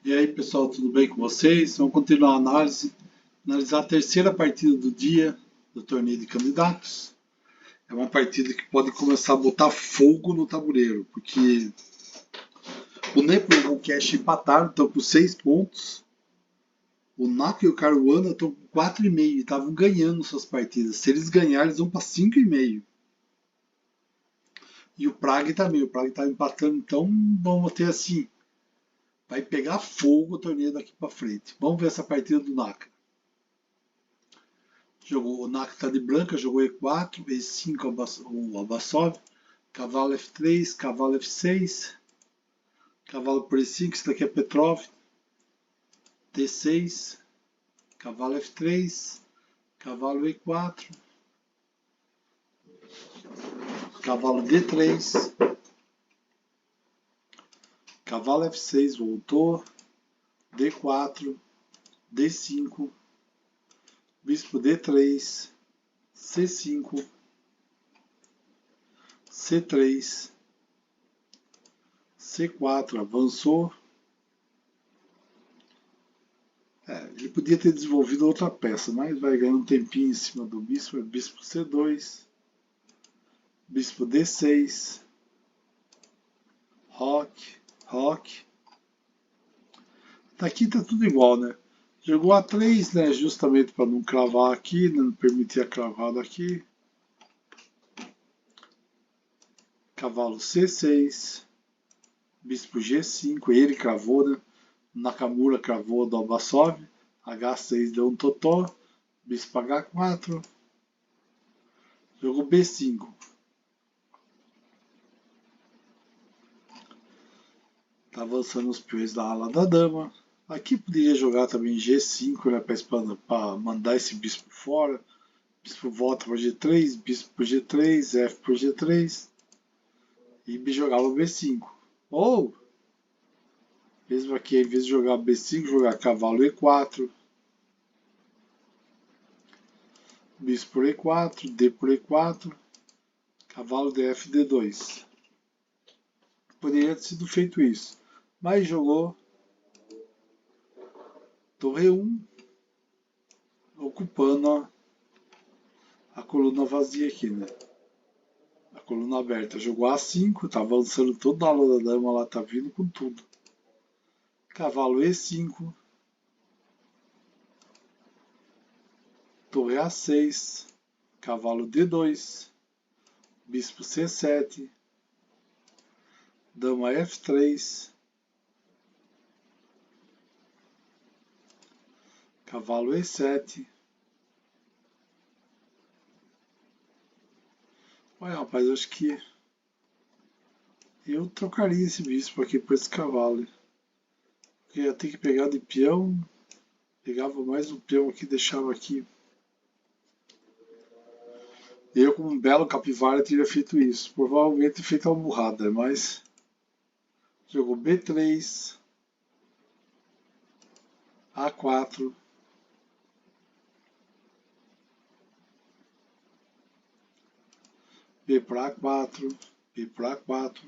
E aí, pessoal, tudo bem com vocês? Vamos continuar a analisar a terceira partida do dia do torneio de candidatos. É uma partida que pode começar a botar fogo no tabuleiro, porque o Nepo e o Cash empataram, estão com 6 pontos. O Naka e o Caruana estão com 4,5 e estavam ganhando suas partidas. Se eles ganharem, eles vão para 5,5. E o Prague também. O Prague está empatando, então vamos ter assim. Vai pegar fogo o torneio daqui para frente. Vamos ver essa partida do Naka. O Naka está de branca, jogou E4, E5 o Abbasov, cavalo F3, cavalo F6, cavalo por E5, isso daqui é Petrov, T6, cavalo F3, cavalo E4, cavalo D3, cavalo F6 voltou, D4, D5, bispo D3, C5, C3, C4, avançou. Ele podia ter desenvolvido outra peça, mas vai ganhando um tempinho em cima do bispo. É bispo C2, bispo D6, roque. Daqui tá tudo igual, né? Jogou A3, né? Justamente para não cravar aqui, né? Não permitir a cravada aqui. Cavalo C6, bispo G5, ele cravou, né? Nakamura cravou do Abbasov, H6 deu um totó, bispo H4, jogou B5. Tá avançando os peões da ala da dama. Aqui poderia jogar também G5, né, para mandar esse bispo fora. Bispo volta para G3, bispo por G3, F por G3 e jogava B5. Ou, mesmo aqui, em vez de jogar B5, jogar cavalo E4, bispo por E4, D por E4, cavalo DF D2. Poderia ter sido feito isso, mas jogou torre 1, ocupando a coluna vazia aqui, né? A coluna aberta. Jogou A5, tá avançando toda a ala da dama lá, tá vindo com tudo. Cavalo E5, torre A6, cavalo D2, bispo C7, dama F3, cavalo E7. Olha, rapaz, eu acho que eu trocaria esse bispo aqui por esse cavalo. Porque ia ter que pegar de peão, pegava mais um peão aqui, deixava aqui. Eu, como um belo capivara, teria feito isso. Provavelmente feito uma burrada, mas jogou B3, A4, B para A4, B para A4,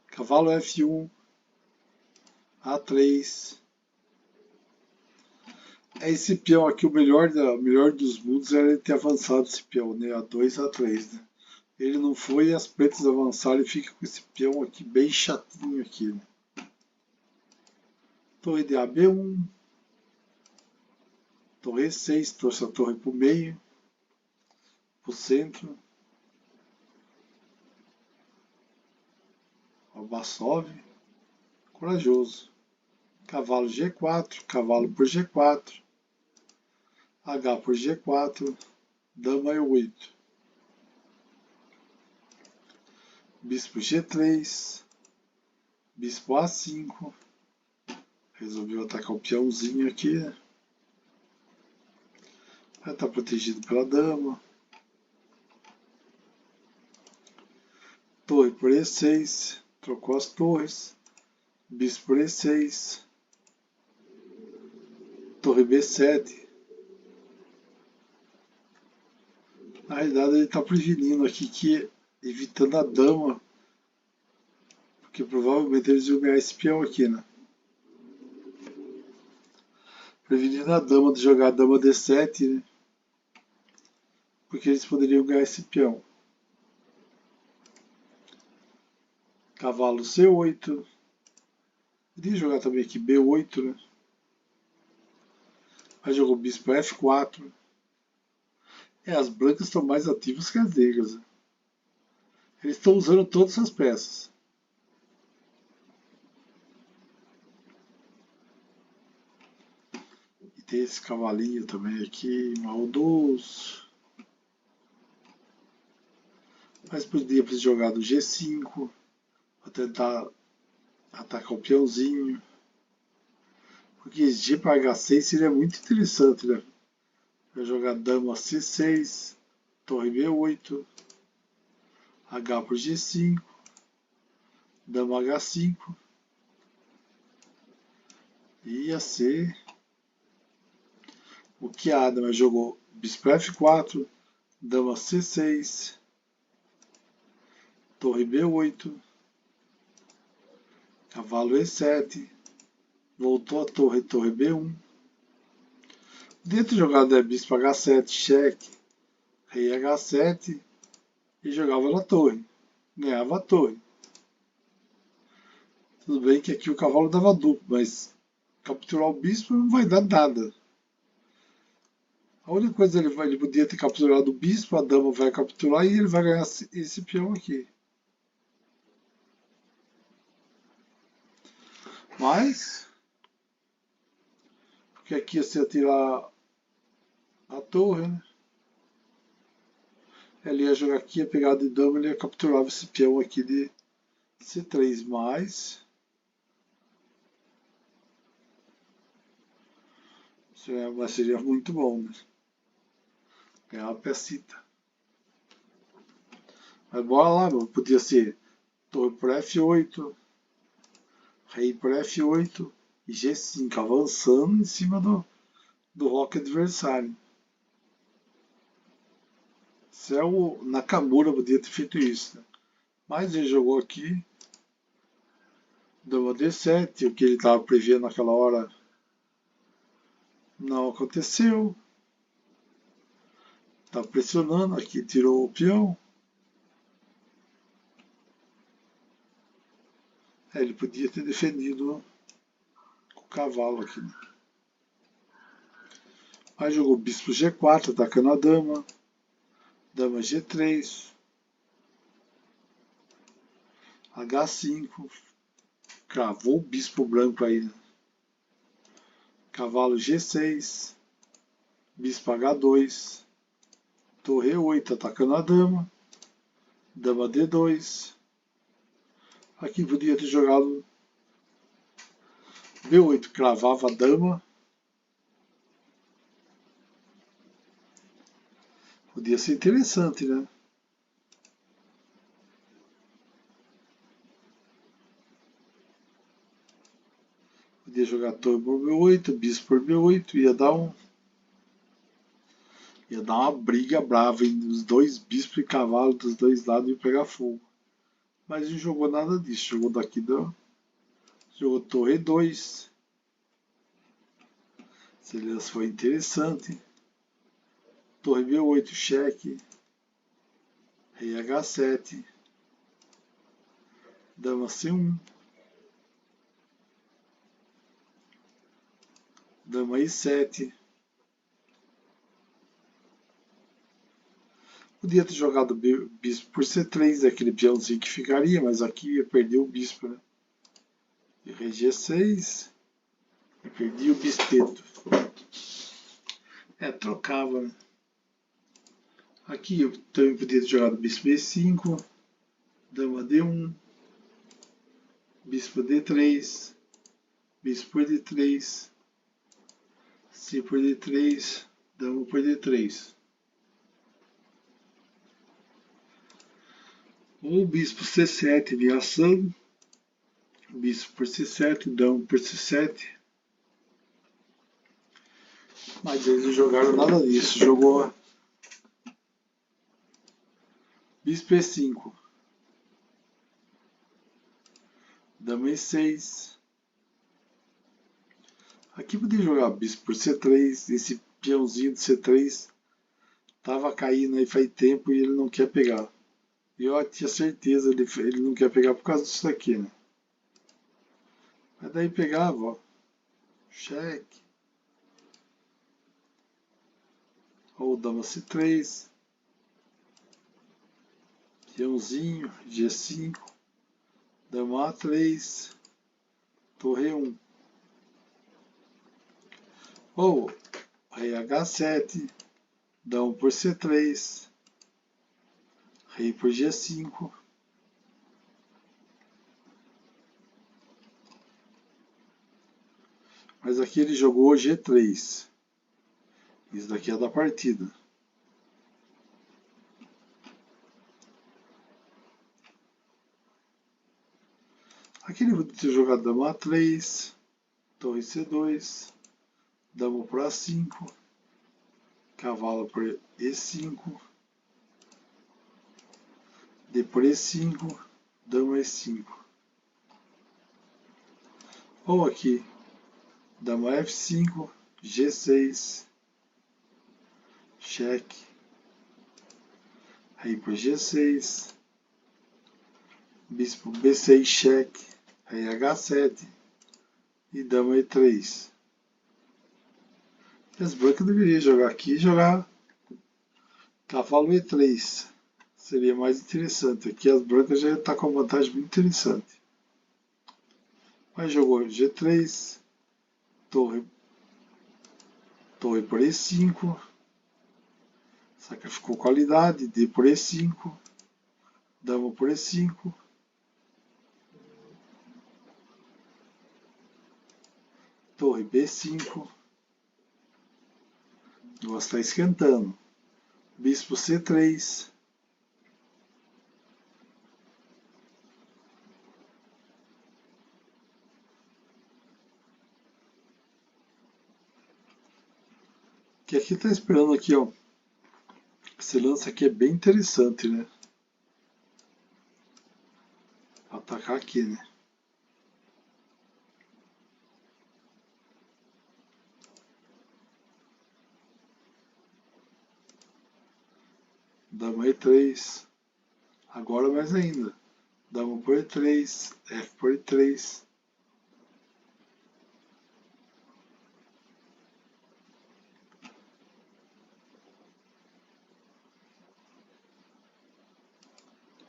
cavalo F1, A3. Esse peão aqui, o melhor dos mundos era ele ter avançado esse peão, né? A2, A3, né? Ele não foi e as pretas avançaram e fica com esse peão aqui bem chatinho aqui, né? Torre de AB1, torre E6, trouxe a torre para o meio, para o centro. Abbasov, corajoso. Cavalo G4, cavalo por G4, H por G4, dama E8. Bispo G3, bispo A5. Resolveu atacar o peãozinho aqui. Já está protegido pela dama. Torre por E6, trocou as torres. Bispo por E6, torre B7. Na realidade ele está prevenindo aqui que, evitando a dama, porque provavelmente eles iam ganhar esse peão aqui, né? Prevenindo a dama de jogar a dama D7, né? Porque eles poderiam ganhar esse peão. Cavalo C8. Podia jogar também aqui B8, né? Aí jogou bispo F4. As brancas estão mais ativas que as negras. Né? Eles estão usando todas as peças. E tem esse cavalinho também aqui, maldoso. Mas podia jogar do G5. Pra tentar atacar o peãozinho. Porque G para H6 seria muito interessante, né? Vai jogar dama C6, torre B8, H por G5, dama H5, ia ser o que a dama jogou bispo F4, dama C6, torre B8, cavalo E7, voltou a torre, torre B1. Dentro jogada é bispo H7, cheque, rei H7 e jogava na torre, ganhava a torre. Tudo bem que aqui o cavalo dava duplo, mas capturar o bispo não vai dar nada. A única coisa ele podia ter capturado o bispo, a dama vai capturar e ele vai ganhar esse peão aqui. Mas, porque aqui você ia tirar a torre, né? Ele ia jogar aqui, ia pegar de dama, ele ia capturar esse peão aqui de C3+. Mas seria muito bom, né? Ganhar uma pecita. Mas bora lá, mano. Podia ser torre por F8, rei por F8 e G5, avançando em cima do roque adversário. Se é o Nakamura podia ter feito isso, né? Mas ele jogou aqui, dama D7, o que ele estava prevendo naquela hora não aconteceu. Está pressionando, aqui tirou o peão. Ele podia ter defendido com o cavalo aqui. Né? Aí jogou bispo G4, atacando a dama. Dama G3. H5. Cravou o bispo branco aí. Né? Cavalo G6. Bispo H2. Torre E8, atacando a dama. Dama D2. Aqui podia ter jogado B8, cravava a dama. Podia ser interessante, né? Podia jogar torre por B8, bispo por B8, ia dar uma briga brava entre os dois bispos e cavalo dos dois lados e pegar fogo. Mas não jogou nada disso, jogou daqui, jogou torre 2. Seria foi interessante. Torre B8, cheque. Rei H7. Dama C1. Dama I7. Podia ter jogado bispo por C3, aquele peãozinho que ficaria, mas aqui ia perder o bispo, né? E rei G6. E perdi o bispeto. Trocava, né? Aqui eu também podia ter jogado bispo B5, dama D1, bispo D3, bispo por D3, C por D3, dama por D3. Ou bispo C7 de ação, bispo por C7, dama por C7. Mas eles não jogaram nada disso, jogou bispo E5, dama E6, Aqui podia jogar bispo por C3, esse peãozinho de C3 tava caindo aí faz tempo e ele não quer pegar. E eu tinha certeza, ele não quer pegar por causa disso daqui, né? Mas daí pegava, ó. Cheque. Ou dama C3. Peãozinho, G5. Dama A3. Torre 1. Ou rei H7. Dama por C3. Rei por G5. Mas aqui ele jogou G3. Isso daqui é da partida. Aqui ele vai ter jogado dama A3, torre C2, dama por A5, cavalo por E5, D por E5, dama E5. Ou aqui, dama F5, G6, cheque, rei por G6, bispo B6, cheque, rei H7 e dama E3. As brancas deveriam jogar aqui e jogar cavalo E3. Seria mais interessante. Aqui as brancas já estão com uma vantagem muito interessante. Mas jogou G3, torre por E5, sacrificou qualidade, D por E5, dama por E5, torre B5, o negócio está esquentando, bispo C3, que aqui está esperando aqui, ó. Esse lance aqui é bem interessante, né? Atacar aqui, né? Dama E3. Agora mais ainda. Dama por E3. F por E3.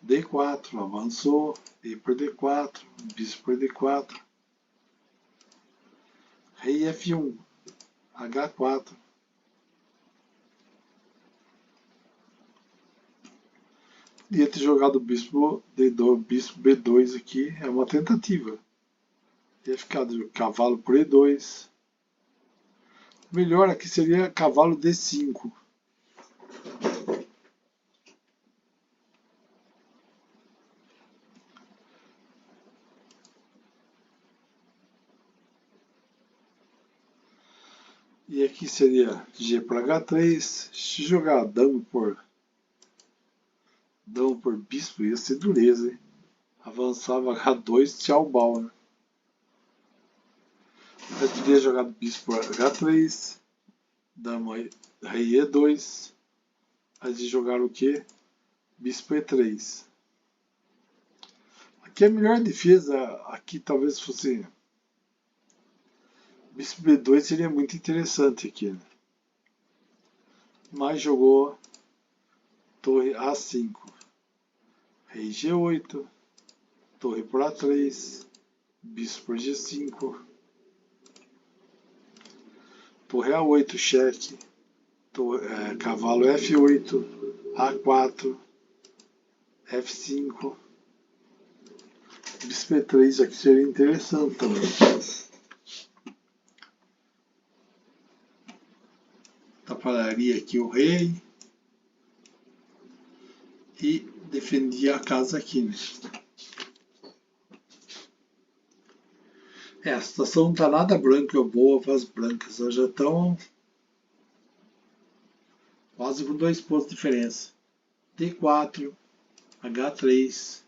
D4. Avançou. E por D4. Bispo por D4. Rei F1. H4. Podia ter jogado bispo D2, bispo B2 aqui. É uma tentativa. Ia ficar cavalo por E2. Melhor aqui seria cavalo D5. E aqui seria G para H3. Se jogar dama por bispo ia ser dureza, hein? Avançava H2, tchau, bal, né? Eu teria jogado bispo por H3, dama rei E2, aí de jogar o que? Bispo E3. Aqui a melhor defesa, aqui talvez fosse bispo B2, seria muito interessante aqui, né? Mas jogou torre A5, rei G8, torre por A3, bispo por G5, torre A8, cheque, cavalo F8, A4, F5, bispo E3 aqui seria interessante também. Atrapalharia aqui o rei e defendia a casa aqui, né? A situação não está nada branca ou boa para as brancas, elas já estão quase com 2 pontos de diferença. D4, H3,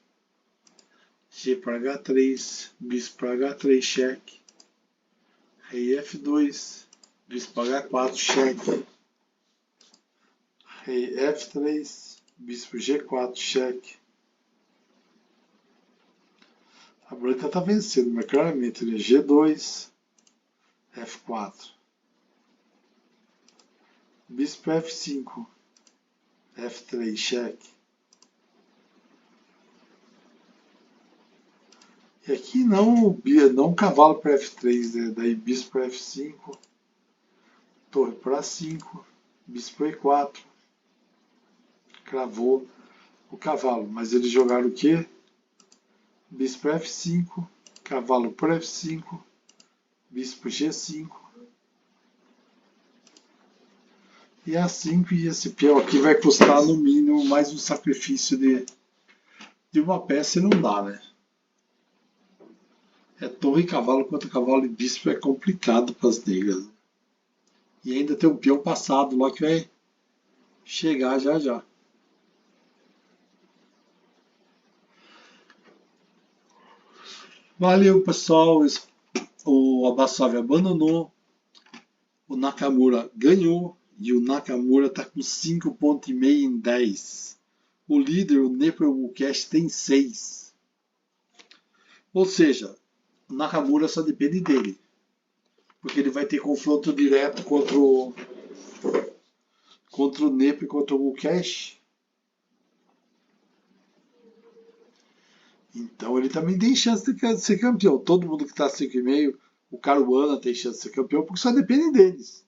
G para H3, bispo para H3, cheque, Rei F2, bispo H4, cheque. Rei F3, bispo G4, cheque. A branca está vencendo, mas claramente ele é G2, F4. Bispo F5, F3, cheque. E aqui não cavalo para F3, né? Daí bispo para F5, torre para A5, bispo E4, cravou o cavalo. Mas eles jogaram o quê? Bispo F5, cavalo por F5, bispo G5. E A5, e esse peão aqui vai custar no mínimo mais um sacrifício de uma peça e não dá, né? É torre e cavalo contra cavalo e bispo é complicado para as negras. E ainda tem um peão passado lá que vai chegar já já. Valeu, pessoal. O Abassov abandonou. O Nakamura ganhou. E o Nakamura está com 5,5 pontos em 10. O líder, o Nepomuk, tem 6. Ou seja, o Nakamura só depende dele. Porque ele vai ter confronto direto contra o Nepo e contra o Mukesh. Então ele também tem chance de ser campeão. Todo mundo que está 5,5, o Caruana tem chance de ser campeão, porque só depende deles.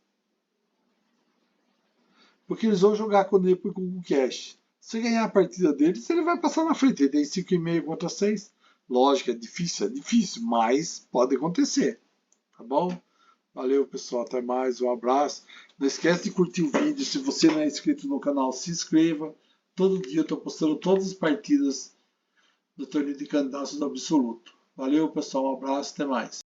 Porque eles vão jogar com o Nepo e com o Mukesh. Se ganhar a partida deles, ele vai passar na frente. Ele tem 5,5 contra 6. Lógico, é difícil, mas pode acontecer. Tá bom? Valeu, pessoal. Até mais. Um abraço. Não esquece de curtir o vídeo. Se você não é inscrito no canal, se inscreva. Todo dia eu estou postando todas as partidas do torneio de candidatos do absoluto. Valeu, pessoal. Um abraço. Até mais.